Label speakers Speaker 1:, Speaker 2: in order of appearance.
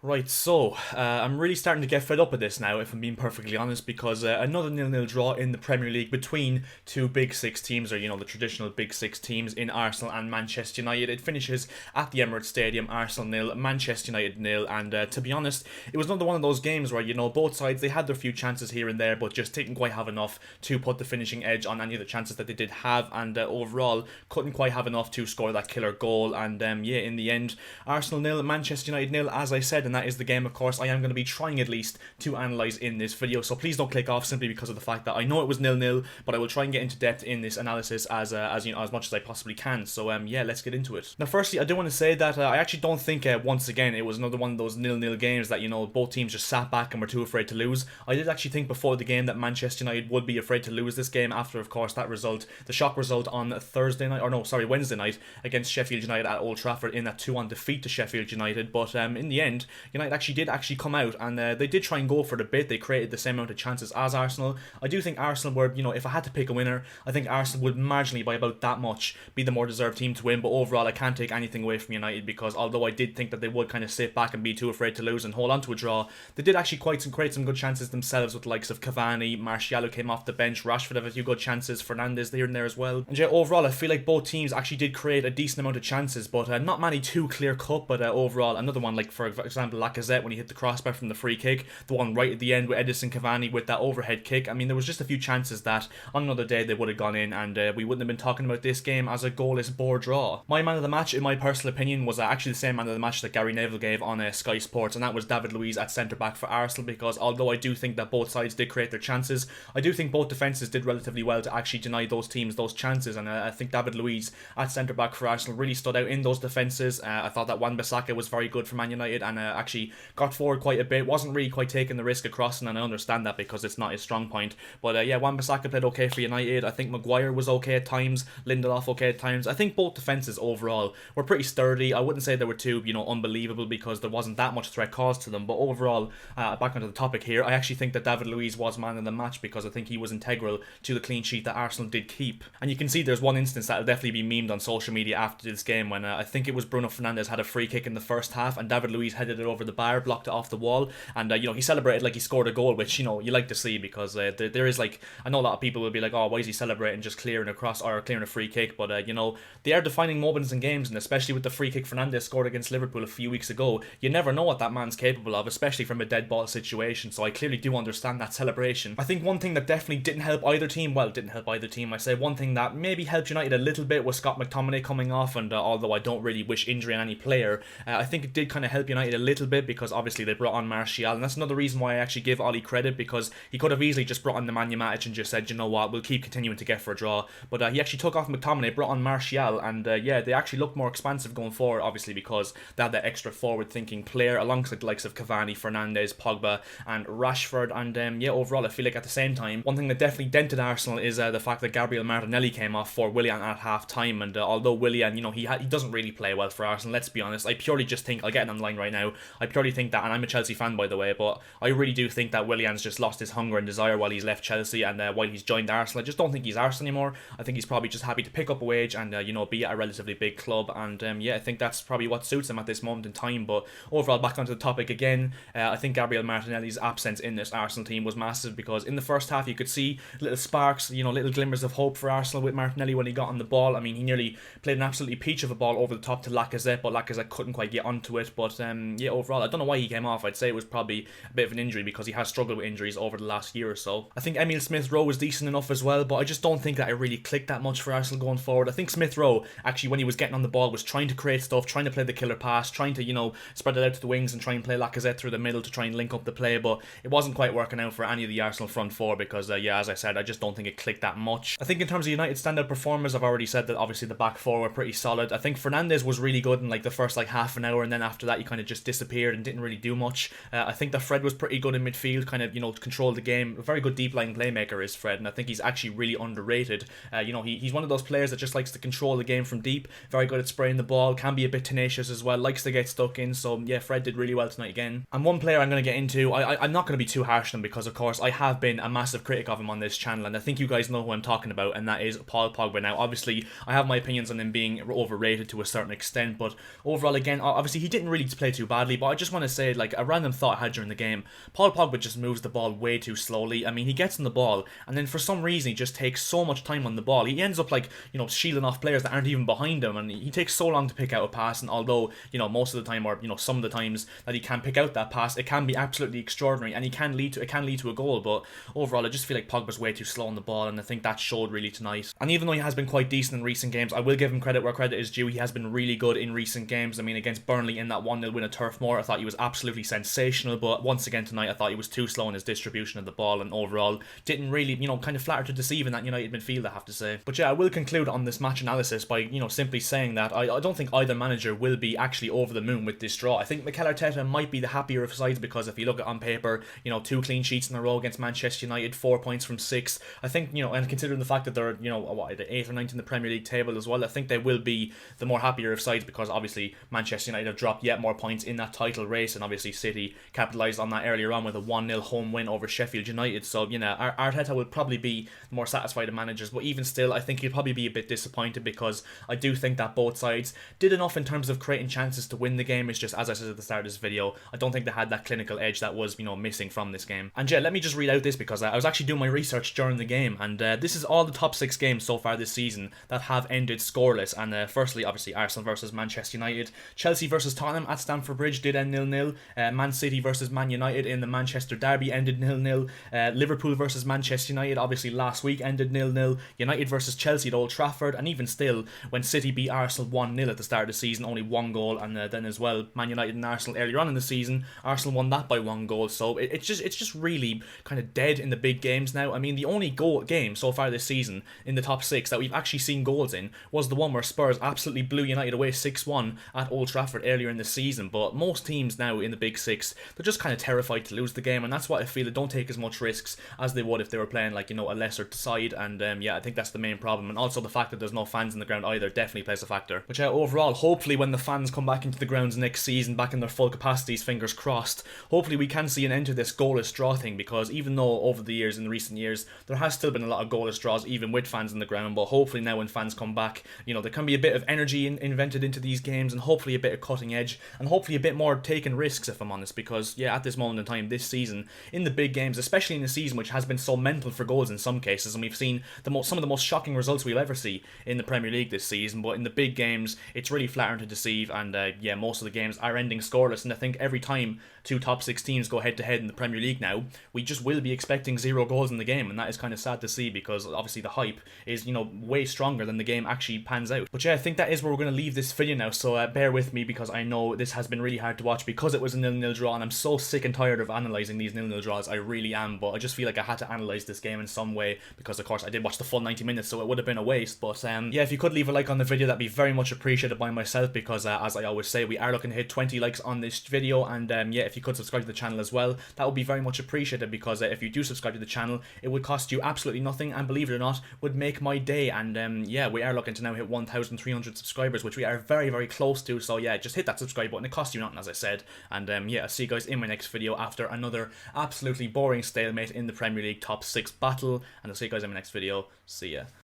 Speaker 1: Right, so I'm really starting to get fed up with this now, if I'm being perfectly honest, because another nil-nil draw in the Premier League between two Big Six teams, or the traditional Big Six teams in Arsenal and Manchester United. It finishes at the Emirates Stadium, Arsenal nil, Manchester United nil, and to be honest, it was another one of those games where both sides they had their few chances here and there, but just didn't quite have enough to put the finishing edge on any of the chances that they did have, and overall couldn't quite have enough to score that killer goal. And in the end, Arsenal nil, Manchester United nil, as I said. And that is the game, of course, I am going to be trying at least to analyse in this video. So please don't click off simply because of the fact that I know it was 0-0, but I will try and get into depth in this analysis as much as I possibly can. So let's get into it. Now, firstly, I do want to say that I actually don't think once again it was another one of those 0-0 games that both teams just sat back and were too afraid to lose. I did actually think before the game that Manchester United would be afraid to lose this game after, of course, that result, the shock result on Wednesday night against Sheffield United at Old Trafford in that 2-1 defeat to Sheffield United. But in the end, United actually come out, and they did try and go for it a bit. They created the same amount of chances as Arsenal. I do think Arsenal were, if I had to pick a winner, I think Arsenal would marginally, by about that much, be the more deserved team to win. But overall, I can't take anything away from United, because although I did think that they would kind of sit back and be too afraid to lose and hold on to a draw, they did actually create some good chances themselves, with the likes of Cavani, Martial who came off the bench, Rashford have a few good chances, Fernandes here and there as well. And overall, I feel like both teams actually did create a decent amount of chances, but not many too clear cut. But overall, another one like, for example, Lacazette when he hit the crossbar from the free kick, the one right at the end with Edison Cavani with that overhead kick. I mean, there was just a few chances that on another day they would have gone in, and we wouldn't have been talking about this game as a goalless bore draw. My man of the match, in my personal opinion, was actually the same man of the match that Gary Neville gave on Sky Sports, and that was David Luiz at centre back for Arsenal, because although I do think that both sides did create their chances, I do think both defences did relatively well to actually deny those teams those chances. And I think David Luiz at centre back for Arsenal really stood out in those defences. I thought that Wan-Bissaka was very good for Man United, and actually got forward quite a bit, wasn't really quite taking the risk of crossing, and I understand that because it's not his strong point. But Wan-Bissaka played okay for United. I think Maguire was okay at times, Lindelof okay at times. I think both defences overall were pretty sturdy. I wouldn't say they were too unbelievable, because there wasn't that much threat caused to them. But overall, back onto the topic here, I actually think that David Luiz was man of the match, because I think he was integral to the clean sheet that Arsenal did keep. And you can see there's one instance that'll definitely be memed on social media after this game, when I think it was Bruno Fernandes had a free kick in the first half, and David Luiz headed it over the bar, blocked it off the wall, and he celebrated like he scored a goal, which you like to see, because there is, like, I know a lot of people will be like, oh, why is he celebrating just clearing a cross or clearing a free kick? But they are defining moments in games, and especially with the free kick Fernandes scored against Liverpool a few weeks ago, you never know what that man's capable of, especially from a dead ball situation. So I clearly do understand that celebration. I think one thing that definitely didn't help either team, I say one thing that maybe helped United a little bit, was Scott McTominay coming off, and although I don't really wish injury on any player, I think it did kind of help United a little bit, because obviously they brought on Martial, and that's another reason why I actually give Ollie credit, because he could have easily just brought on Nemanja Matic and just said, you know what, we'll keep continuing to get for a draw. But he actually took off McTominay, brought on Martial, and they actually looked more expansive going forward, obviously because they had that extra forward-thinking player alongside the likes of Cavani, Fernandes, Pogba, and Rashford. And overall, I feel like at the same time, one thing that definitely dented Arsenal is the fact that Gabriel Martinelli came off for Willian at half-time, and although Willian, he doesn't really play well for Arsenal, let's be honest. I purely just think, I'll get it on the line right now, I purely think that, and I'm a Chelsea fan by the way, but I really do think that Willian's just lost his hunger and desire while he's left Chelsea, and while he's joined Arsenal. I just don't think he's Arsenal anymore. I think he's probably just happy to pick up a wage and be at a relatively big club, and I think that's probably what suits him at this moment in time. But overall, back onto the topic again, I think Gabriel Martinelli's absence in this Arsenal team was massive, because in the first half you could see little sparks, little glimmers of hope for Arsenal with Martinelli when he got on the ball. I mean, he nearly played an absolutely peach of a ball over the top to Lacazette, but Lacazette couldn't quite get onto it. But overall, I don't know why he came off. I'd say it was probably a bit of an injury, because he has struggled with injuries over the last year or so. I think Emile Smith-Rowe was decent enough as well, but I just don't think that it really clicked that much for Arsenal going forward. I think Smith-Rowe, actually, when he was getting on the ball, was trying to create stuff, trying to play the killer pass, trying to, spread it out to the wings and try and play Lacazette through the middle to try and link up the play, but it wasn't quite working out for any of the Arsenal front four, because, as I said, I just don't think it clicked that much. I think in terms of United standout performers, I've already said that obviously the back four were pretty solid. I think Fernandes was really good in the first half an hour, and then after that he kind of just disappeared and didn't really do much. I think that Fred was pretty good in midfield, kind of controlled the game. A very good deep line playmaker is Fred, and I think he's actually really underrated. He's one of those players that just likes to control the game from deep, very good at spraying the ball, can be a bit tenacious as well, likes to get stuck in. So Fred did really well tonight again. And one player I'm going to get into, I'm not going to be too harsh on him, because of course I have been a massive critic of him on this channel, and I think you guys know who I'm talking about, and that is Paul Pogba. Now obviously I have my opinions on him being overrated to a certain extent, but overall again, obviously he didn't really play too badly badly, but I just want to say, like, a random thought I had during the game. Paul Pogba just moves the ball way too slowly. I mean, he gets on the ball, and then for some reason he just takes so much time on the ball. He ends up, like, you know, shielding off players that aren't even behind him, and he takes so long to pick out a pass. And although, you know, most of the time, or you know, some of the times that he can pick out that pass, it can be absolutely extraordinary, and it can lead to a goal. But overall, I just feel like Pogba's way too slow on the ball, and I think that showed really tonight. And even though he has been quite decent in recent games, I will give him credit where credit is due. He has been really good in recent games. I mean, against Burnley in that 1-0 win at Turf Moor, I thought he was absolutely sensational, but once again tonight, I thought he was too slow in his distribution of the ball, and overall didn't really, you know, kind of flatter to deceive in that United midfield, I have to say. But yeah, I will conclude on this match analysis by, you know, simply saying that I don't think either manager will be actually over the moon with this draw. I think Mikel Arteta might be the happier of sides, because if you look at on paper, you know, 2 clean sheets in a row against Manchester United, 4 points from 6. I think, you know, and considering the fact that they're, you know, what, the 8th or 9th in the Premier League table as well, I think they will be the more happier of sides, because obviously Manchester United have dropped yet more points in that title race, and obviously City capitalised on that earlier on with a 1-0 home win over Sheffield United. So, you know, Arteta will probably be more satisfied of managers, but even still, I think he'll probably be a bit disappointed, because I do think that both sides did enough in terms of creating chances to win the game. It's just, as I said at the start of this video, I don't think they had that clinical edge that was, you know, missing from this game. And yeah, let me just read out this, because I was actually doing my research during the game, and this is all the top 6 games so far this season that have ended scoreless. And firstly, obviously, Arsenal versus Manchester United, Chelsea versus Tottenham at Stamford Bridge did end 0-0, Man City versus Man United in the Manchester Derby ended 0-0, Liverpool versus Manchester United obviously last week ended 0-0, United versus Chelsea at Old Trafford, and even still, when City beat Arsenal 1-0 at the start of the season, only 1 goal, and then as well, Man United and Arsenal earlier on in the season, Arsenal won that by 1 goal. So it's just really kind of dead in the big games now. I mean, the only game so far this season in the top 6 that we've actually seen goals in was the one where Spurs absolutely blew United away 6-1 at Old Trafford earlier in the season. But most teams now in the big 6, they're just kind of terrified to lose the game, and that's why I feel they don't take as much risks as they would if they were playing, like, you know, a lesser side. And yeah, I think that's the main problem, and also the fact that there's no fans in the ground either definitely plays a factor. But yeah, overall, hopefully when the fans come back into the grounds next season, back in their full capacities, fingers crossed, hopefully we can see an end to this goalless draw thing, because even though over the years, in recent years, there has still been a lot of goalless draws even with fans in the ground, but hopefully now when fans come back, you know, there can be a bit of energy invented into these games, and hopefully a bit of cutting edge, and hopefully a bit more taking risks, if I'm honest, because yeah, at this moment in time this season, in the big games, especially in a season which has been so mental for goals in some cases, and we've seen some of the most shocking results we'll ever see in the Premier League this season, but in the big games it's really flattering to deceive. And yeah, most of the games are ending scoreless, and I think every time 2 top 6 teams go head to head in the Premier League now, we just will be expecting 0 goals in the game, and that is kind of sad to see, because obviously the hype is, you know, way stronger than the game actually pans out. But yeah, I think that is where we're going to leave this video now, so bear with me, because I know this has been really hard to watch because it was a 0-0 draw, and I'm so sick and tired of analysing these 0-0 draws, I really am, but I just feel like I had to analyse this game in some way, because of course I did watch the full 90 minutes, so it would have been a waste. But yeah, if you could leave a like on the video, that'd be very much appreciated by myself, because as I always say, we are looking to hit 20 likes on this video. And yeah, if you could subscribe to the channel as well, that would be very much appreciated, because if you do subscribe to the channel, it would cost you absolutely nothing, and believe it or not, would make my day. And yeah, we are looking to now hit 1,300 subscribers, which we are very, very close to. So yeah, just hit that subscribe button, it costs you nothing, as I said. And yeah, I'll see you guys in my next video after another absolutely boring stalemate in the Premier League top 6 battle, and I'll see you guys in my next video. See ya.